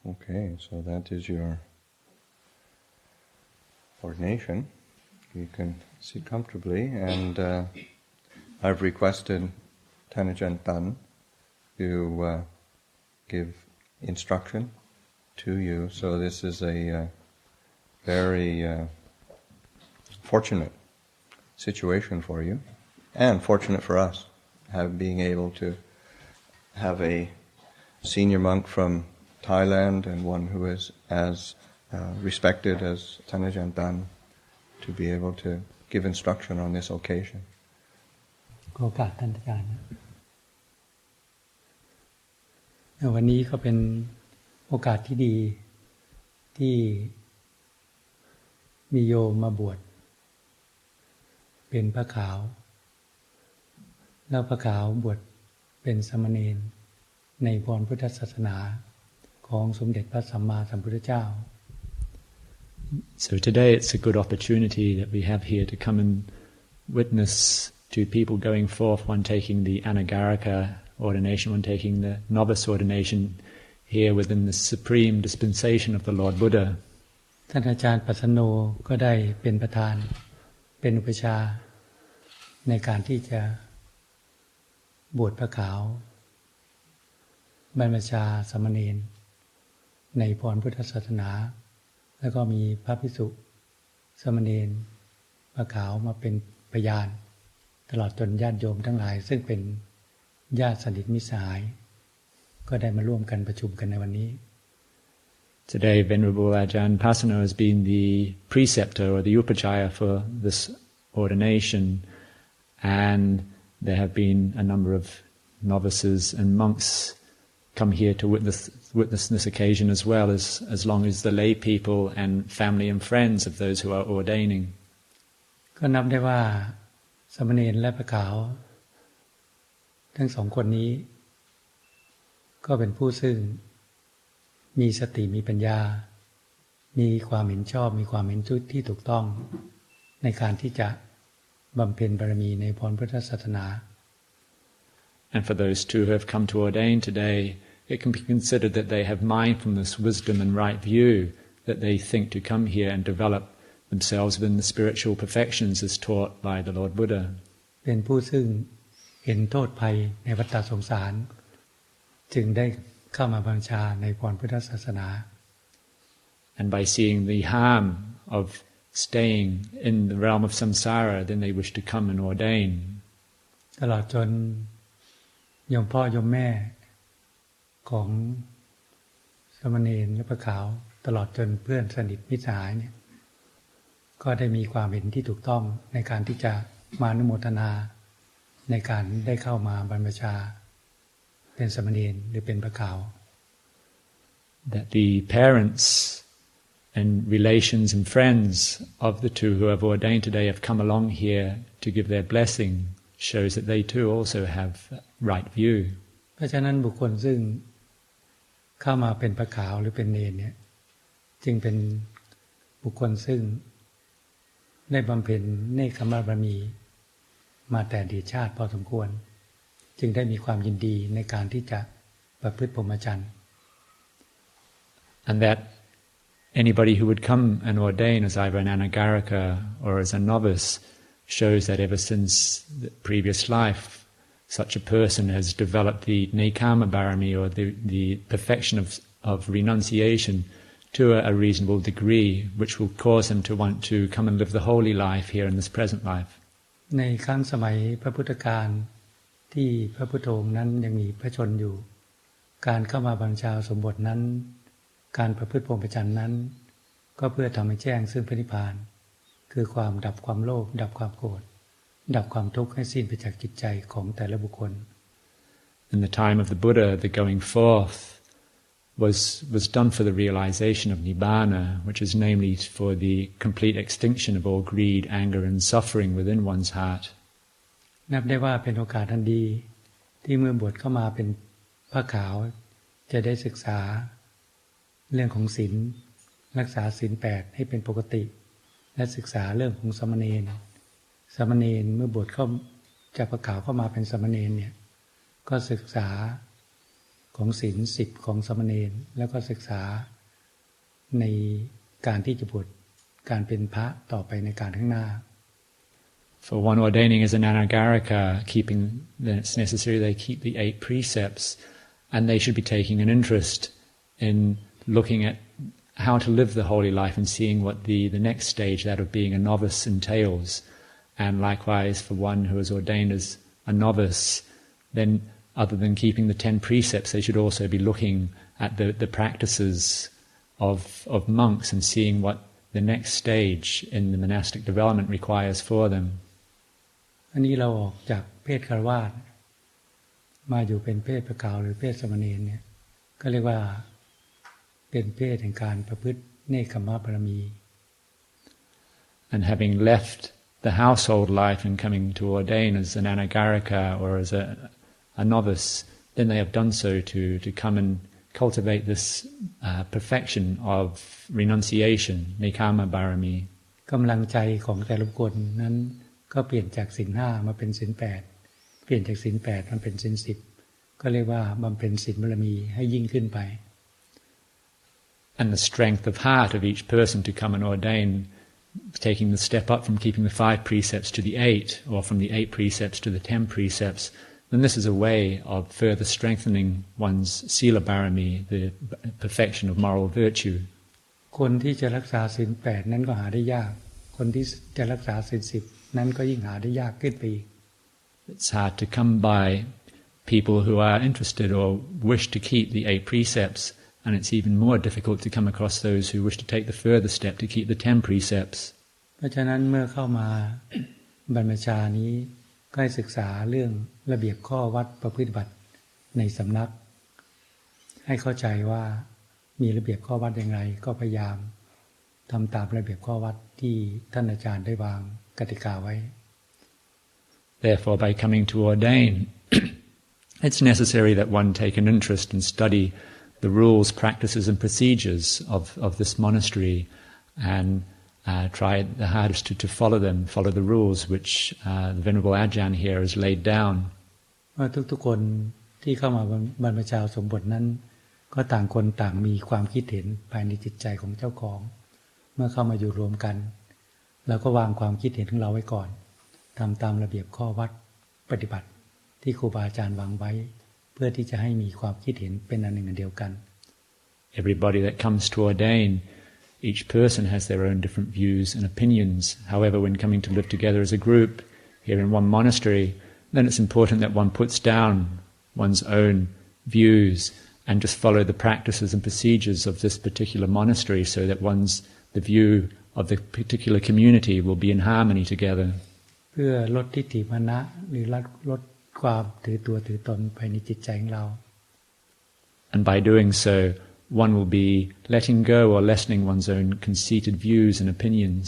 Okay, so that is your ordination. You can sit comfortably, and I've requested Ajahn Dtun to give instruction to you. So this is a very fortunate situation for you, and fortunate for us, being able to have a senior monk from Thailand and one who is as respected as Ajahn Dtun to be able to give instruction on this occasion. ขอโอกาสท่านอาจารย์วันนี้ก็เป็นโอกาสที่ดีที่มีโยมมาบวชเป็นพระขาวแล้วพระขาวบวชเป็นสามเณรในพรพุทธศาสนาของสมเด็จพระสัมมาสัมพุทธเจ้า So today it's a good opportunity that we have here to come and witness two people going forth, one taking the Anagarika ordination, one taking the novice ordination here within the supreme dispensation of the Lord Buddha. ท่านอาจารย์ปัสสโนก็ได้เป็นประธานเป็นอุปชาในการที่จะบวชพระขาวบรรพชาสามเณรในพรพุทธศาสนาแล้วก็มีพระภิกษุสามเณรพระขาวมาเป็นพยานตลอดจนญาติโยมทั้งหลายซึ่งเป็นญาติสนิทมิตรสหายก็ได้มาร่วมกันประชุมกันในวันนี้ Today Venerable Ajahn Pasano has been the preceptor or the upachaya for this ordination, and there have been a number of novices and monks come here to witness this occasion as well as long as the lay people and family and friends of those who are ordaining. ก็นับได้ว่าสามเณรและพระขาวทั้งสองคนนี้ก็เป็นผู้ซึ่งมีสติมีปัญญามีความเห็นชอบมีความเห็นที่ถูกต้องในการที่จะบำเพ็ญบารมีในพรพุทธศาสนา And for those two who have come to ordain today, it can be considered that they have mindfulness, wisdom and right view, that they think to come here and develop themselves within the spiritual perfections as taught by the Lord Buddha. เป็นผู้ซึ่งเห็นโทษภัยในวัฏสงสารจึงได้เข้ามาบัญชาในพรพุทธศาสนา And by seeing the harm of staying in the realm of samsara, then they wish to come and ordain. ตลอดจนโยมพ่อโยมแม่ของสามเณรและพระขาวตลอดจนเพื่อนสนิทมิตรสหายเนี่ยก็ได้มีความเห็นที่ถูกต้องในการที่จะมาอนุโมทนาในการได้เข้ามาบรรพชาเป็นสามเณรหรือเป็นพระขาว That the parents and relations and friends of the two who have ordained today have come along here to give their blessing shows that they too also have right view. เพราะฉะนั้นบุคคลซึ่งเข้ามาเป็นพระขาวหรือเป็นเณรเนี่ยจึงเป็นบุคคลซึ่งได้บำเพ็ญเนกขมบารมีมาแต่อดีตชาติพอสมควรจึงได้มีความยินดีในการที่จะประพฤติพรหมจรรย์ And that anybody who would come and ordain as either an anagarika or as a novice shows that ever since the previous life such a person has developed the nekama barami or the perfection of renunciation to a reasonable degree which will cause him to want to come and live the holy life here in this present life. ในครั้งสมัยพระพุทธกาลที่พระพุทธองค์นั้นยังมีพระชนอยู่การเข้ามาบัญชาสมบทนั้นการประพฤติพรหมจรรย์นั้นก็เพื่อทำให้แจ้งซึ่งพระนิพพานคือความดับความโลภดับความโกรธดับความทุกข์ให้สิ้นไปจากจิตใจของแต่ละบุคคล In the time of the Buddha, the going forth was done for the realization of nibbana, which is namely for the complete extinction of all greed, anger and suffering within one's heart. นับได้ว่าเป็นโอกาสทันดีที่เมื่อบวชเข้ามาเป็นพระขาวจะได้ศึกษาเรื่องของศีลรักษาศีล 8ให้เป็นปกติและศึกษาเรื่องของสามเณรเมื่อบวชเข้าจากพระขาวเข้ามาเป็นสามเณรเนี่ยก็ศึกษา ของศีล10ของสามเณรแล้วก็ศึกษาในการที่จะบวชการเป็นพระต่อไปในการข้างหน้า For one ordaining as an anagarika, then it's necessary they keep the 8 precepts, and they should be taking an interest in looking at how to live the holy life and seeing what the next stage, that of being a novice, entails. And likewise, for one who is ordained as a novice, then other than keeping the 10 precepts, they should also be looking at the practices of monks and seeing what the next stage in the monastic development requires for them. อันนี้เราออกจากเพศฆราวาสมาอยู่เป็นเพศพระกาวหรือเพศสามเณรเนี่ยก็เรียกว่าเป็นเพศแห่งการประพฤติเนกขัมมบารมี And having left the household life and coming to ordain as an anagarika or as a novice, then they have done so to come and cultivate this perfection of renunciation, nekama barami. กำลังใจของแต่ละคนนั้นก็เปลี่ยนจากศีล5มาเป็นศีล8เปลี่ยนจากศีล8มันเป็นศีล10ก็เรียกว่าบำเพ็ญศีลบารมีให้ยิ่งขึ้นไป And the strength of heart of each person to come and ordain, taking the step up from keeping the 5 precepts to the 8, or from the 8 precepts to the 10 precepts, then this is a way of further strengthening one's sila barami, the perfection of moral virtue. คนที่จะรักษาศีล8นั้นก็หาได้ยากคนที่จะรักษาศีล10นั้นก็ยิ่งหาได้ยากขึ้นไปอีก It's hard to come by people who are interested or wish to keep the 8 precepts, and it's even more difficult to come across those who wish to take the further step to keep the 10 precepts. เพราะฉะนั้นเมื่อเข้ามาบรรพชานี้ก็ให้ศึกษาเรื่องระเบียบข้อวัดประพฤติบัติในสำนักให้เข้าใจว่ามีระเบียบข้อวัดอย่างไรก็พยายามทำตามระเบียบข้อวัดที่ท่านอาจารย์ได้วางกติกาไว้ Therefore, by coming to ordain, it's necessary that one take an interest and study the rules, practices and procedures of this monastery and try the hardest to follow them, follow the rules which the Venerable Ajahn here has laid down. ว่าทุกๆคนที่เข้ามาบรรพชาสมบทนั้นก็ต่างคนต่างมีความคิดเห็นภายในจิตใจของเจ้าของเมื่อเข้ามาอยู่รวมกันเราก็วางความคิดเห็นของเราไว้ก่อนทำตามระเบียบข้อวัดปฏิบัติที่ครูบาอาจารย์วางไว้เพื่อที่จะให้มีความคิดเห็นเป็นอันหนึ่งอันเดียวกัน Everybody that comes to ordain, each person has their own different views and opinions. However, when coming to live together as a group here in one monastery, then it's important that one puts down one's own views and just follow the practices and procedures of this particular monastery so that the view of the particular community will be in harmony together. เพื่อลดทิฏฐิมานะหรือลดความถือตัวถือตนภายในจิตใจของเรา And by doing so, one will be letting go or lessening one's own conceited views and opinions.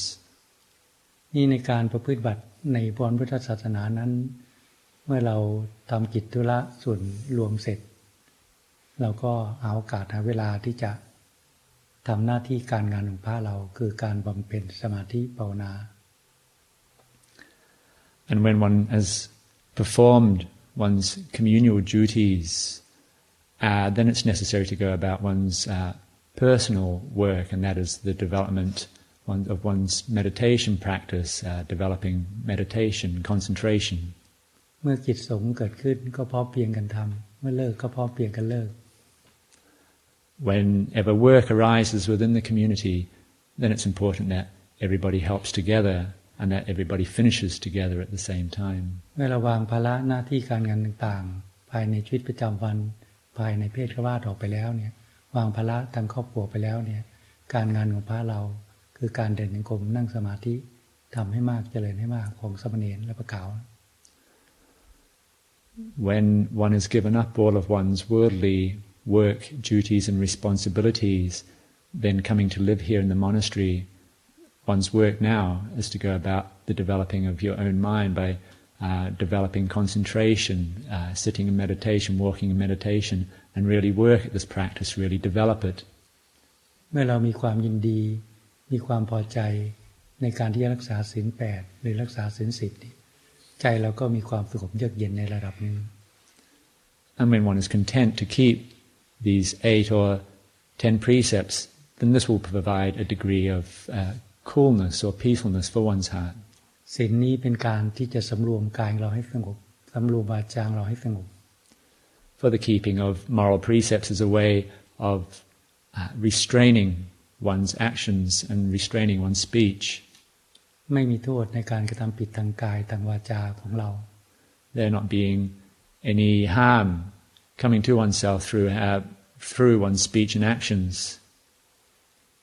นี่ในการประพฤติบัติในพุทธศาสนานั้นเมื่อเราทำกิจธุระส่วนรวมเสร็จเราก็หาโอกาสหาเวลาที่จะทำหน้าที่การงานของพระเราคือการบำเพ็ญสมาธิภาวนา And when one has performed one's communal duties, then it's necessary to go about one's personal work, and that is the development of one's meditation practice, developing meditation, concentration. เมื่อกิจสงฆ์เกิดขึ้นก็พร้อมเพรียงกันทำเมื่อเลิกก็พร้อมเพรียงกันเลิก Whenever work arises within the community, then it's important that everybody helps together and that everybody finishes together at the same time. เมื่อเราวางภาระหน้าที่การงานต่างๆภายในชีวิตประจำวันภายในเพศฆราวาสออกไปแล้วเนี่ยวางภาระทางครอบครัวไปแล้วเนี่ยการงานของพระเราคือการเดินจงกรมนั่งสมาธิทำให้มากเจริญให้มากของสามเณรและพระขาว When one has given up all of one's worldly work, duties and responsibilities, then coming to live here in the monastery, one's work now is to go about the developing of your own mind by developing concentration, sitting in meditation, walking in meditation, and really work at this practice, really develop it. เมื่อเรามีความยินดีมีความพอใจในการที่จะรักษาศีล8หรือรักษาศีล10ใจเราก็มีความสงบเยือกเย็นในระดับหนึ่ง And when one is content to keep these 8 or 10 precepts, then this will provide a degree of coolness or peacefulness for one's heart. ศีลนี้เป็นการที่จะสำรวมกายเราให้สงบสำรวมวาจาเราให้สงบ For the keeping of moral precepts is a way of restraining one's actions and restraining one's speech. ไม่มีโทษในการกระทำผิดทางกายทางวาจาของเรา There not being any harm coming to oneself through one's speech and actions.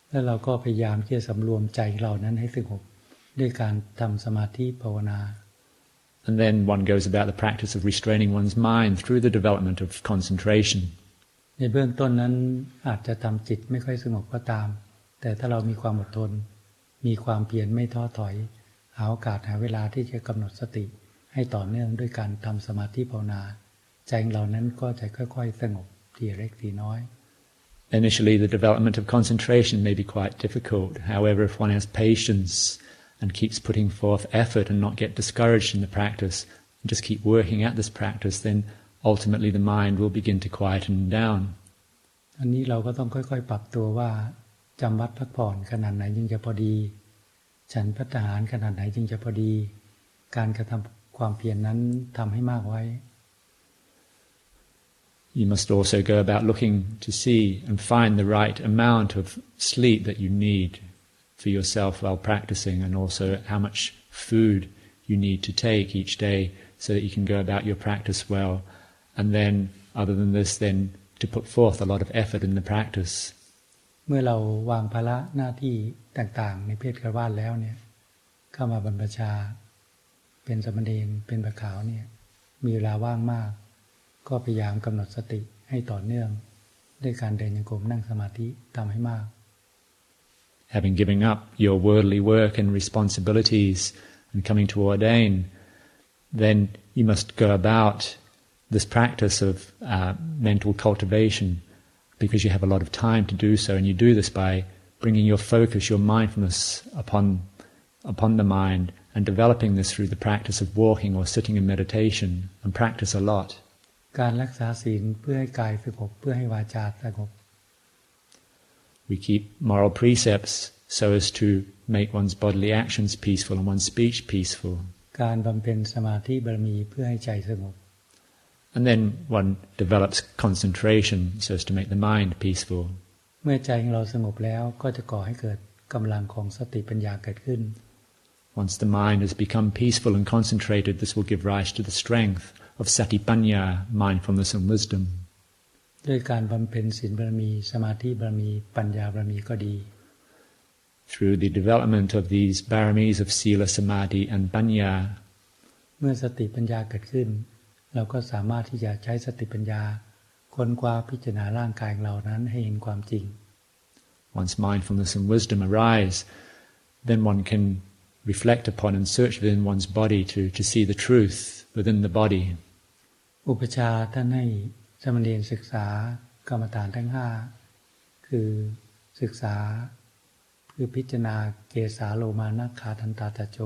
แล้วเราก็พยายามที่จะสำรวมใจเรานั้นให้สงบด้วยการทำสมาธิภาวนา And then one goes about the practice of restraining one's mind through the development of concentration. ในเบื้องต้นนั้นอาจจะทำจิตไม่ค่อยสงบก็ตามแต่ถ้าเรามีความอดทนมีความเพียรไม่ท้อถอยหาโอกาสหาเวลาที่จะกำหนดสติให้ต่อเนื่องด้วยการทำสมาธิภาวนาใจของเรานั้นก็จะค่อยๆสงบทีเล็กทีน้อย Initially, the development of concentration may be quite difficult. However, if one has patience and keeps putting forth effort and not get discouraged in the practice, and just keep working at this practice, then ultimately the mind will begin to quieten down. อันนี้เราก็ต้องค่อยๆปรับตัวว่าจำวัดพักผ่อนขนาดไหนจึงจะพอดีฉันภัตตาหารขนาดไหนจึงจะพอดีการกระทำความเพียรนั้นทำให้มากไว้ You must also go about looking to see and find the right amount of sleep that you need for yourself while practicing, and also how much food you need to take each day so that you can go about your practice well. And then, other than this, then to put forth a lot of effort in the practice. เมื่อเราวางภาระหน้าที่ต่างๆในเพศฆราวาสแล้วเนี่ยเข้ามาบรรพชาเป็นสมณเณรเป็นบักขาวเนี่ยมีเวลาว่างมากก็พยายามกำหนดสติให้ต่อเนื่องด้วยการเดินโยกมนั่งสมาธิทำให้มาก Having given up your worldly work and responsibilities and coming to ordain, then you must go about this practice of mental cultivation because you have a lot of time to do so, and you do this by bringing your focus, your mindfulness upon the mind and developing this through the practice of walking or sitting in meditation, and practice a lot. การรักษาศีลเพื่อให้กายสงบเพื่อให้วาจาสงบ We keep moral precepts so as to make one's bodily actions peaceful and one's speech peaceful. การบำเพ็ญสมาธิบารมีเพื่อให้ใจสงบ And then one develops concentration so as to make the mind peaceful. เมื่อใจของเราสงบแล้วก็จะก่อให้เกิดกำลังของสติปัญญาเกิดขึ้น Once the mind has become peaceful and concentrated, this will give rise to the strength of satipanya, mindfulness and wisdom. ด้วยการบำเพ็ญศีลบารมีสมาธิบารมีปัญญาบารมีก็ดี Through the development of these baramis of sila, samadhi and panya, เมื่อสติปัญญาเกิดขึ้นเราก็สามารถที่จะใช้สติปัญญาค้นคว้าพิจารณาร่างกายของเรานั้นให้เห็นความจริง Once mindfulness and wisdom arise, then one can reflect upon and search within one's body to see the truth within the body. อุปชฌาย์ท่านให้สมณเณรศึกษากรรมฐานทั้ง5คือศึกษาคือพิจารณาเกสาโลมานะขาทันตาตะโจ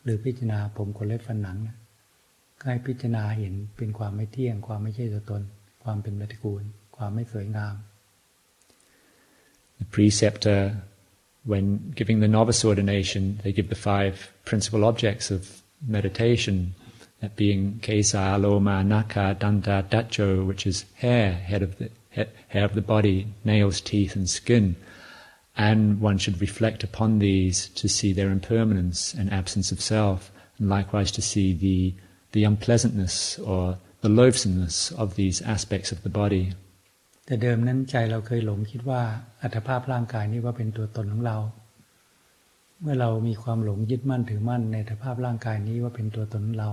หรือพิจารณาผมขนเล็บฟันหนังก็ให้พิจารณาเห็นเป็นความไม่เที่ยงความไม่ใช่ตัวตนความเป็นปฏิกูลความไม่สวยงาม The preceptor, when giving the novice ordination, they give the 5 principal objects of meditation, that being kesa, loma, naka, danta, dacho, which is hair of the body, nails, teeth and skin. And one should reflect upon these to see their impermanence and absence of self, and likewise to see the unpleasantness or the loathsomeness of these aspects of the body. แต่เดิมนั้นใจเราเคยหลงคิดว่าอัตภาพร่างกายนี้ว่าเป็นตัวตนของเราเมื่อเรามีความหลงยึดมั่นถือมั่นในอัตภาพร่างกายนี้ว่าเป็นตัวตนของเรา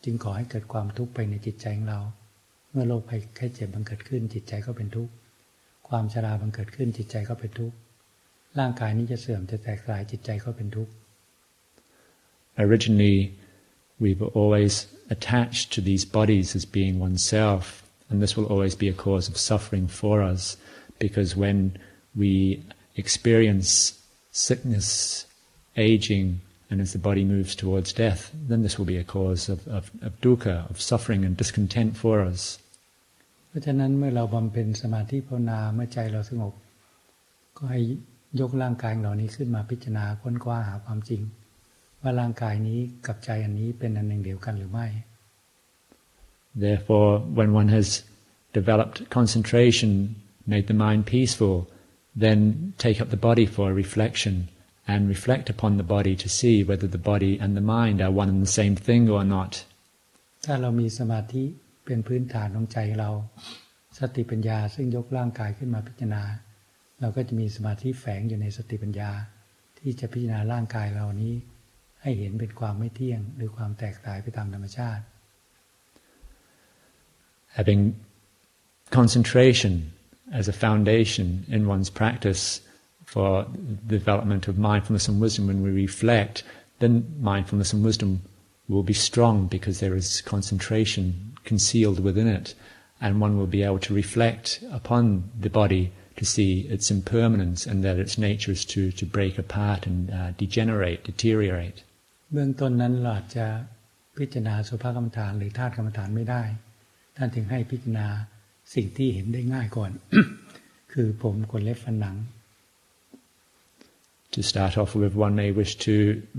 จึงก่อให้เกิดความทุกข์ไปในจิตใจของเราเมื่อโรคภัยไข้เจ็บบังเกิดขึ้นจิตใจก็เป็นทุกข์ความชราบังเกิดขึ้นจิตใจก็เป็นทุกข์ร่างกายนี้จะเสื่อมจะแตกสลายจิตใจก็เป็นทุกข์ Originally, we were always attached to these bodies as being oneself, and this will always be a cause of suffering for us, because when we experience sickness, aging, and as the body moves towards death, then this will be a cause of dukkha, of suffering and discontent for us. เพราะฉะนั้นเมื่อเราบำเพ็ญสมาธิภาวนาเมื่อใจเราสงบก็ให้ยกร่างกายเหล่านี้ขึ้นมาพิจารณาค้นคว้าหาความจริงว่าร่างกายนี้กับใจอันนี้เป็นอันหนึ่งเดียวกันหรือไม่ Therefore, when one has developed concentration, made the mind peaceful, then take up the body for reflection and reflect upon the body to see whether the body and the mind are one and the same thing or not. ถ้าเรามีสมาธิเป็นพื้นฐานของใจเราสติปัญญาซึ่งยกร่างกายขึ้นมาพิจารณาเราก็จะมีสมาธิแฝงอยู่ในสติปัญญาที่จะพิจารณาร่างกายเรานี้ให้เห็นเป็นความไม่เที่ยงหรือความแตกต่างไปตามธรรมชาติ Having concentration as a foundation in one's practice for the development of mindfulness and wisdom, when we reflect, then mindfulness and wisdom will be strong because there is concentration concealed within it, and one will be able to reflect upon the body to see its impermanence and that its nature is to break apart and deteriorate. เบื้องต้นนั้นเราอาจจะพิจารณาสุภกรรมฐานหรือธาตุกรรมฐานไม่ได้ท่านถึงให้พิจารณาสิ่งที่เห็นได้ง่ายก่อน คือผมขนเล็บฟันหนัง To start off with, one may wish to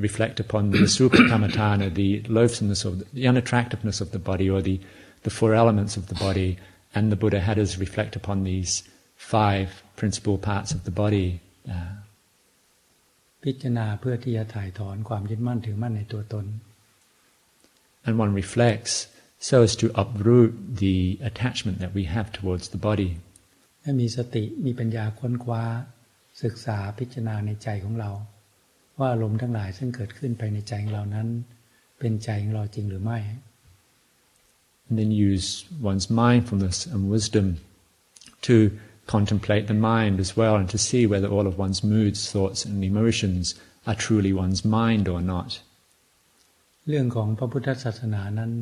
reflect upon the Supa Kammatthana, the loathsomeness of the unattractiveness of the body, or the four elements of the body, and the Buddha had us reflect upon these 5 principal parts of the body. พิจารณาเพื่อที่จะถ่ายถอนความยึดมั่นถือมั่นในตัวตน And one reflects so as to uproot the attachment that we have towards the body. ให้มีสติมีปัญญาค้นคว้าศึกษาพิจารณาในใจของเราว่าอารมณ์ทั้งหลายซึ่งเกิดขึ้นภายในใจของเรานั้นเป็นใจของเราจริงหรือไม่ And then use one's mindfulness and wisdom to contemplate the mind as well and to see whether all of one's moods, thoughts and emotions are truly one's mind or not. เรื่องของพระพุทธศาสนานั้น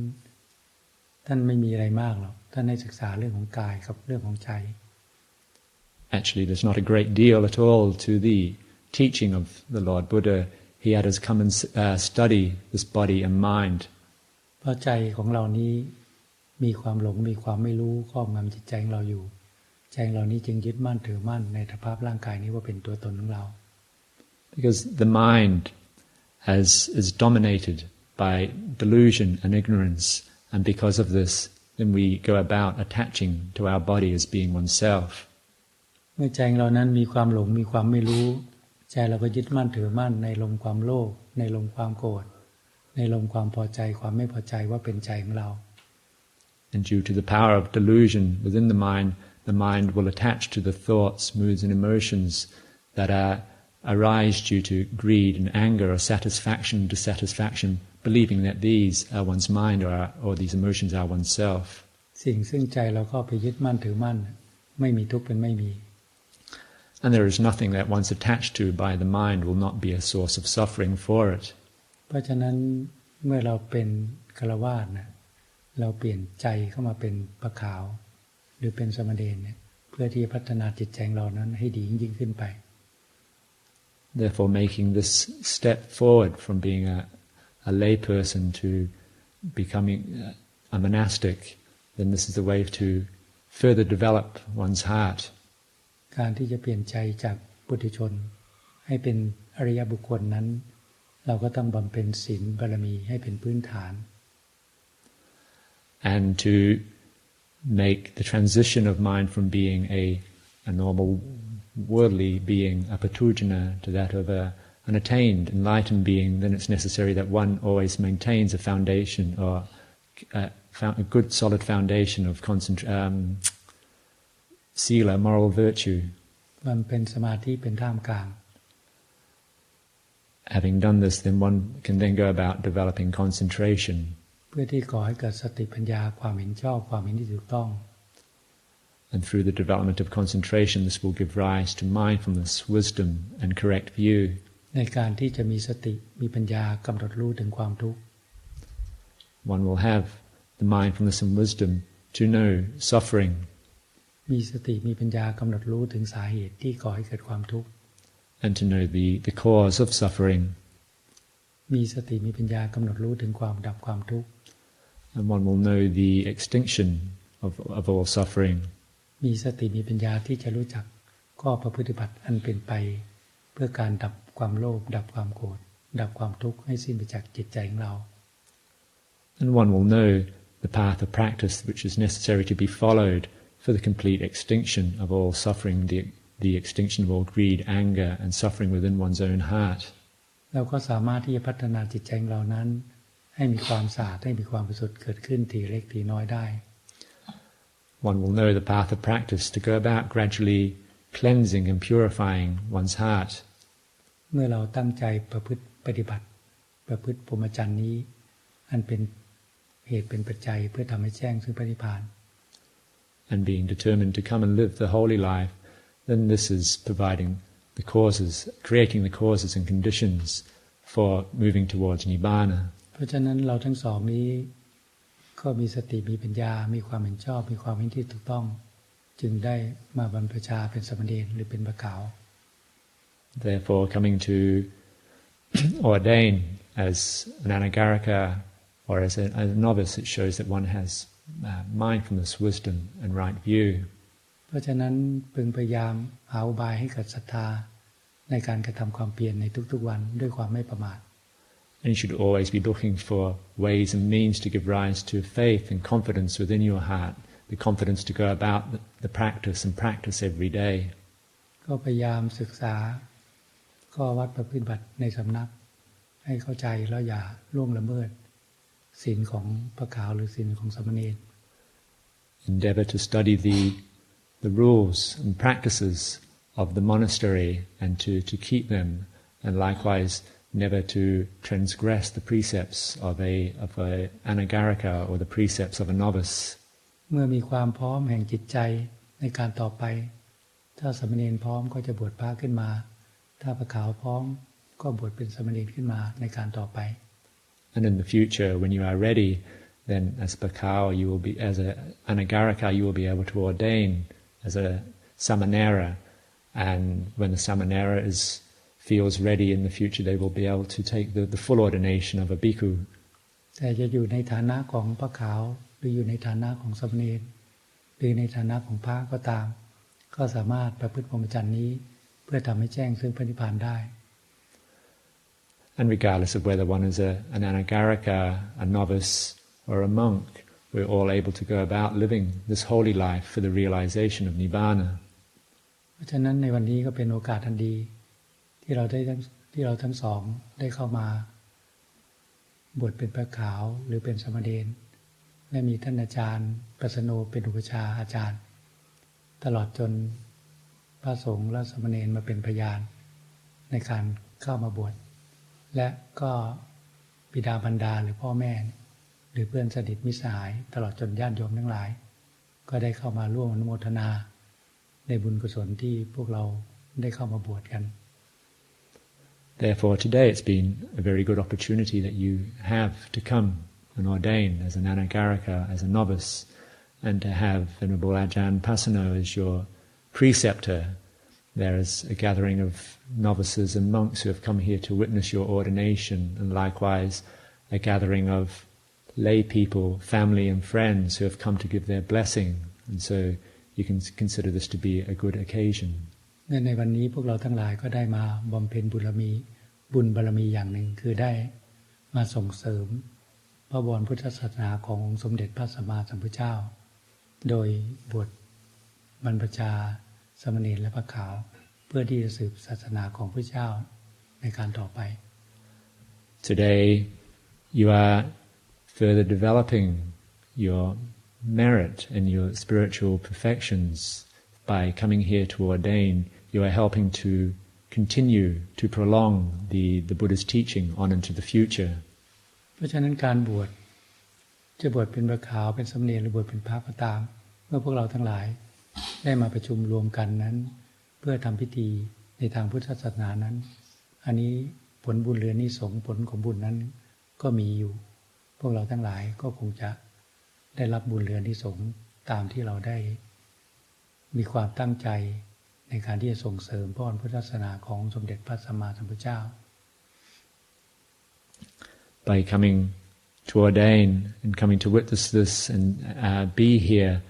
ท่านไม่มีอะไรมากหรอกท่านให้ศึกษาเรื่องของกายกับเรื่องของใจ Actually, there's not a great deal at all to the teaching of the Lord Buddha. He had us come and study this body and mind. เพราะใจของเรานี้มีความหลงมีความไม่รู้ครอบงำจิตใจของเราอยู่ใจของเรานี้จึงยึดมั่นถือมั่นในสภาพร่างกายนี้ว่าเป็นตัวตนของเรา Because the mind is dominated by delusion and ignorance, and because of this, then we go about attaching to our body as being oneself. เมื่อใจของเรานั้นมีความหลงมีความไม่รู้ใจเราก็ยึดมั่นถือมั่นในลมความโลภในลมความโกรธในลมความพอใจความไม่พอใจว่าเป็นใจของเรา And due to the power of delusion within the mind will attach to the thoughts, moods and emotions that arise due to greed and anger or satisfaction, dissatisfaction, believing that these are one's mind or these emotions are oneself. สิ่งซึ่งใจเราเข้าไปยึดมั่นถือมั่นไม่มีทุกข์เป็นไม่มี And there is nothing that one's attached to by the mind will not be a source of suffering for it. เพราะฉะนั้นเมื่อเราเป็นฆราวาสนะเราเปลี่ยนใจเข้ามาเป็นพระขาวหรือเป็นสมณเณรเนี่ยเพื่อที่จะพัฒนาจิตใจของเรานั้นให้ดียิ่งขึ้นไป Therefore, making this step forward from being a lay person to becoming a monastic, then this is the way to further develop one's heart. การที่จะเปลี่ยนใจจากปุถุชนให้เป็นอริยบุคคลนั้นเราก็ต้องบำเพ็ญศีลบารมีให้เป็นพื้นฐาน And to make the transition of mind from being a normal worldly being, a patujana, to that of an attained, enlightened being, then it's necessary that one always maintains a foundation or a good solid foundation of sila, moral virtue. มันเป็นสมาธิเป็นท่ามกลาง Having done this, then one can then go about developing concentration. เพื่อที่ก่อให้เกิดสติปัญญาความเห็นชอบความเห็นที่ถูกต้อง And through the development of concentration, this will give rise to mindfulness, wisdom, and correct view. ในการที่จะมีสติมีปัญญากำหนดรู้ถึงความทุกข์ One will have the mindfulness and wisdom to know suffering. มีสติมีปัญญากำหนดรู้ถึงสาเหตุที่ก่อให้เกิดความทุกข์ And to know the cause of suffering. มีสติมีปัญญากำหนดรู้ถึงความดับความทุกข์ And one will know the extinction of all suffering. มีสติมีปัญญาที่จะรู้จักข้อประพฤติบัติอันเป็นไปเพื่อการดับความโลภดับความโกรธดับความทุกข์ให้สิ้นไปจากจิตใจของเรา And one will know the path of practice which is necessary to be followed for the complete extinction of all suffering, the extinction of all greed, anger, and suffering within one's own heart. เราก็สามารถที่จะพัฒนาจิตใจของเรานั้นให้มีความสะอาดให้มีความบริสุทธิ์เกิดขึ้นทีเล็กทีน้อยได้ One will know the path of practice to go about gradually cleansing and purifying one's heart. เมื่อเราตั้งใจประพฤติปฏิบัติประพฤติพรหมจรรย์นี้อันเป็นเหตุเป็นปัจจัยเพื่อทำให้แจ้งซึ่งพระนิพพาน And being determined to come and live the holy life, then this is providing the causes, creating the causes and conditions for moving towards Nibbana. เพราะฉะนั้นเราทั้งสองนี้ก็มีสติมีปัญญามีความเห็นชอบมีความเห็นที่ถูกต้องจึงได้มาบรรพชาเป็นสมณเณรหรือเป็นพระขาว Therefore, coming to ordain as an anagarika or as a novice, it shows that one has mindfulness, wisdom, and right view. เพราะฉะนั้นพึงพยายามหาอุบายให้เกิดศรัทธาในการกระทำความเพียรในทุกๆวันด้วยความไม่ประมาท And you should always be looking for ways and means to give rise to faith and confidence within your heart, the confidence to go about the practice and practice every day. ก็พยายามศึกษาข้อวัดประพฤติบัติในสำนักให้เข้าใจแล้วอย่าล่วงละเมิดศีลของพระขาวหรือศีลของสมณเณร Endeavor to study the rules and practices of the monastery and to keep them, and likewise never to transgress the precepts of a anagarika or the precepts of a novice. เมื่อมีความพร้อมแห่งจิตใจในการต่อไปถ้าสมณเณรพร้อมก็จะบวชพระขึ้นมาถ้าพระขาวพร้อมก็บวชเป็นสมณเณรขึ้นมาในการต่อไป And in the future, when you are ready, then as Bhakkhao, you will be, as an anagarika, you will be able to ordain as a samanera. And when the samanera feels ready in the future, they will be able to take the full ordination of a bhikkhu. แต่จะอยู่ในฐานะของพระขาวหรืออยู่ในฐานะของสมณเณรหรือในฐานะของพระก็ตามก็สามารถประพฤติพรหมจรรย์นี้เพื่อทำให้แจ้งซึ่งพระนิพพานได้ And regardless of whether one is an anagarika, a novice, or a monk, we're all able to go about living this holy life for the realization of Nibbana. เพราะฉะนั้นในวันนี้ก็เป็นโอกาสอันดีที่เราทั้งสองได้เข้ามาบวชเป็นพระขาวหรือเป็นสมณเณรและมีท่านอาจารย์ปัสสโนเป็นอุปชาอาจารย์ตลอดจนพระสงฆ์และสมณเณรมาเป็นพยานในการเข้ามาบวชและก็บิดาบรรดาหรือพ่อแม่หรือเพื่อนสนิทมิตรสหายตลอดจนญาติโยมทั้งหลายก็ได้เข้ามาร่วมอนุโมทนาในบุญกุศลที่พวกเราได้เข้ามาบวชกัน Therefore, today it's been a very good opportunity that you have to come and ordain as an anagarika, as a novice, and to have Venerable Ajahn Pasano as your preceptor. There is a gathering of novices and monks who have come here to witness your ordination, and likewise a gathering of lay people, family and friends who have come to give their blessing. And so you can consider this to be a good occasion. ในวันนี้พวกเราทั้งหลายก็ได้มาบำเพ็ญบุญบารมีอย่างหนึ่งคือได้มาส่งเสริมพระบรมพุทธศาสนาขององค์สมเด็จพระสัมมาสัมพุทธเจ้าโดยบวชบรรพชาสมณเณรและพระขาวเพื่อที่จะสืบศาสนาของพระเจ้าในการต่อไป Today you are further developing your merit and your spiritual perfections by coming here to ordain. You are helping to continue to prolong the Buddha's teaching on into the future. เพราะฉะนั้นการบวชจะบวชเป็นพระขาวเป็นสมณเณรหรือบวชเป็นพระก็ตามเมื่อพวกเราทั้งหลายได้มาประชุมรวมกันนั้นเพื่อทำพิธีในทางพุทธศาสนานั้นอันนี้ผลบุญหรืออานิสงส์ผลของบุญนั้นก็มีอยู่พวกเราทั้งหลายก็คงจะได้รับบุญหรืออานิสงส์ตามที่เราได้มีความตั้งใจในการที่จะส่งเสริมพระพุทธศาสนาของสมเด็จพระสัมมาสัมพุทธเจ้า By coming to ordain and coming to witness this and be here,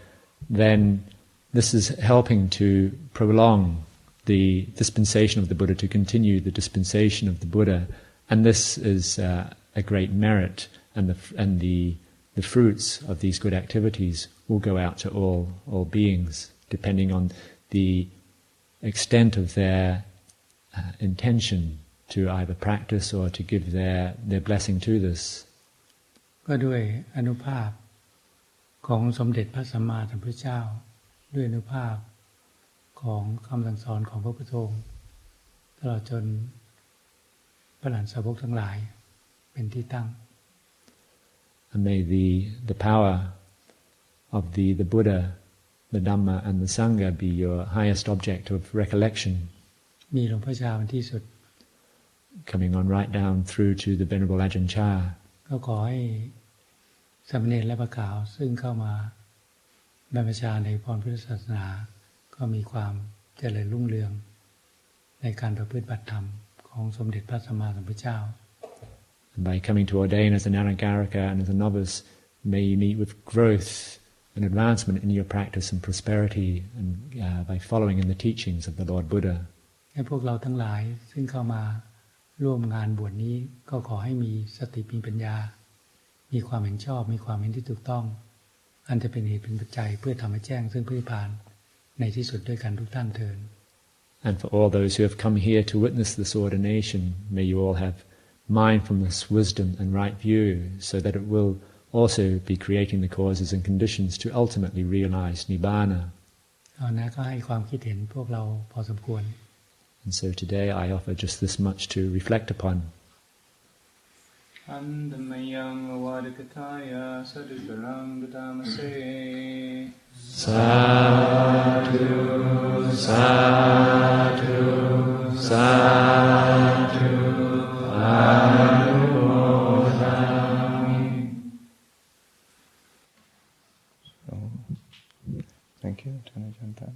then this is helping to prolong the dispensation of the Buddha, to continue the dispensation of the Buddha, and this is a great merit, and the fruits of these good activities will go out to all beings, depending on the extent of their intention to either practice or to give their blessing to this. ก็ด้วยอนุภาพของสมเด็จพระสัมมาสัมพุทธเจ้าด้วยอนุภาพของคำสั่งสอนของพระพุทธองค์ตลอดจนพระอรหันตสาวกทั้งหลายเป็นที่ตั้ง And may the power of the Buddha, the Dhamma and the Sangha be your highest object of recollection. มีหลวงพ่อชาเป็นที่สุด Coming on right down through to the Venerable Ajahn Chah. ก็ขอให้สามเณรและพระขาวซึ่งเข้ามาบรรพชาในพรพุทธศาสนาก็มีความเจริญรุ่งเรืองในการประพฤติบัติธรรมของสมเด็จพระสัมมาสัมพุทธเจ้า And by coming to ordain as an Anagarika and as a novice, may you meet with growth and advancement in your practice and prosperity, and by following in the teachings of the Lord Buddha. ให้พวกเราทั้งหลายซึ่งเข้ามาร่วมงานบวชนี้ก็ขอให้มีสติมีปัญญามีความเห็นชอบมีความเห็นที่ถูกต้องอันจะเป็นเหตุเป็นปัจจัยเพื่อทำให้แจ้งซึ่งพระนิพพานในที่สุดด้วยกันทุกท่านเถิด And for all those who have come here to witness this ordination, may you all have mindfulness, wisdom and right view, so that it will also be creating the causes and conditions to ultimately realize Nibbana. เอานะก็ให้ความคิดเห็นพวกเราพอสมควร And so today I offer just this much to reflect upon. Andamayang avadikataya sadhukarang gadamase. Sadhu, sadhu, sadhu, anumodami. Thank you, Ajahn Dtun.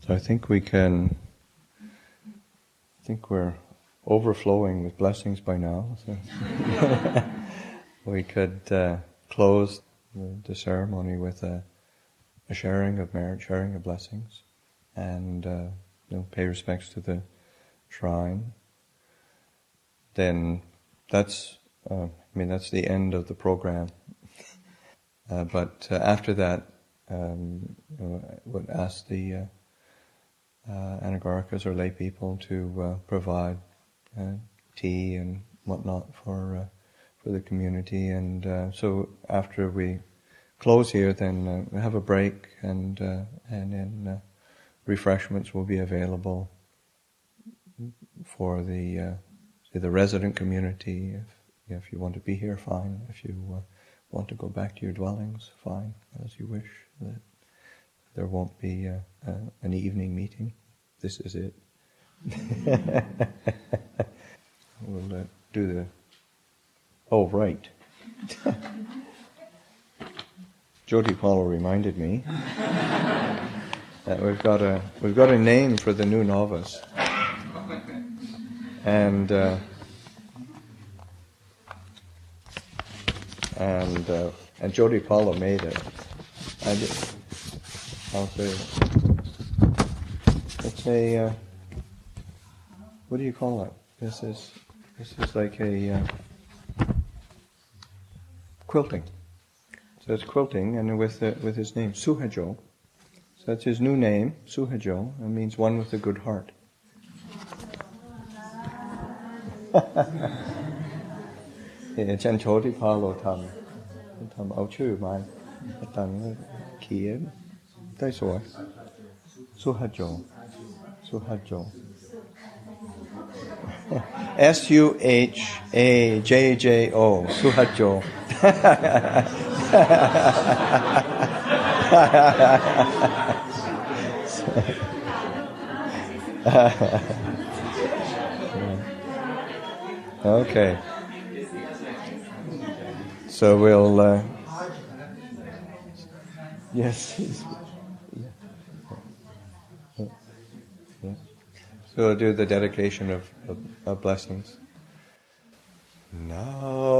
So I think we're overflowing with blessings by now. So we could close the ceremony with a sharing of merit, sharing of blessings, and pay respects to the shrine. Then that's the end of the program. But after that, I would ask the Anagarikas or lay people to provide tea and whatnot for the community, and so after we close here, then we have a break, and then refreshments will be available for the resident community. If you want to be here, fine. If you want to go back to your dwellings, fine, as you wish. There won't be an evening meeting. This is it. We'll do the... Oh, right. Jyoti Paulo reminded me that we've got a name for the new novice, and Jyoti Paulo made it. I'll say it's a what do you call it? This is like a quilting. So it's quilting, and with his name Suhajo. So that's his new name, Suhajo. It means one with a good heart. Ajahn Choti Paloทำเอาชื่อมาตั้งเขียนได้สวยSuhajo. Suhajo. Suhajo. Okay. So we'll yes. So we'll do the dedication of blessings. Now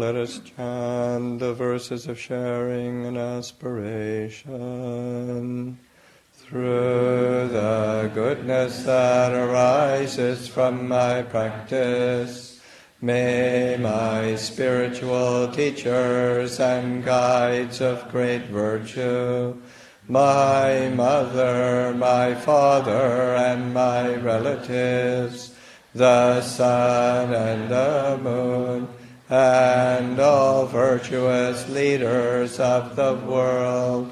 let us chant the verses of sharing and aspiration. Through the goodness that arises from my practice, may my spiritual teachers and guides of great virtue, my mother, my father, and my relatives, the sun and the moon, and all virtuous leaders of the world,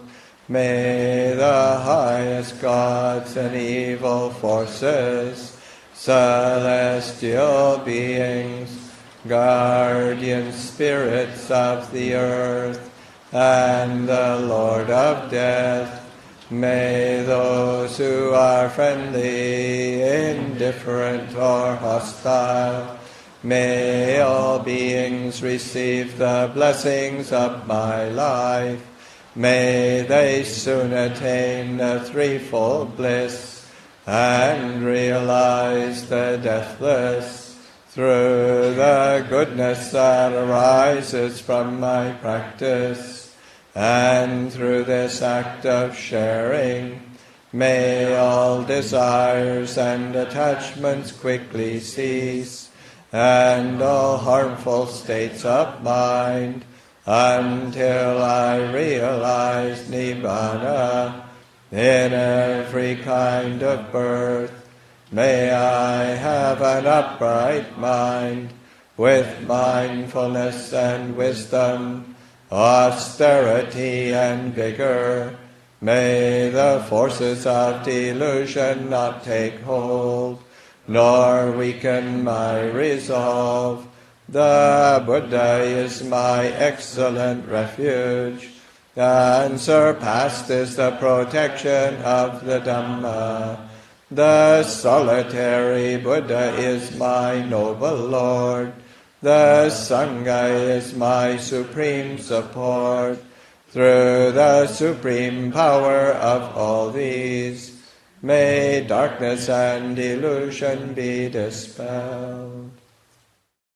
may the highest gods and evil forces, celestial beings, guardian spirits of the earth, and the Lord of death, may those who are friendly, indifferent, or hostile, may all beings receive the blessings of my life. May they soon attain the threefold bliss and realize the deathless. Through the goodness that arises from my practice, and through this act of sharing, may all desires and attachments quickly cease, and all harmful states of mind, until I realize Nibbana in every kind of birth. May I have an upright mind, with mindfulness and wisdom, austerity and vigor. May the forces of delusion not take hold, nor weaken my resolve. The Buddha is my excellent refuge, and surpassed is the protection of the Dhamma. The solitary Buddha is my noble Lord. The Sangha is my supreme support. Through the supreme power of all these, may darkness and delusion be dispelled.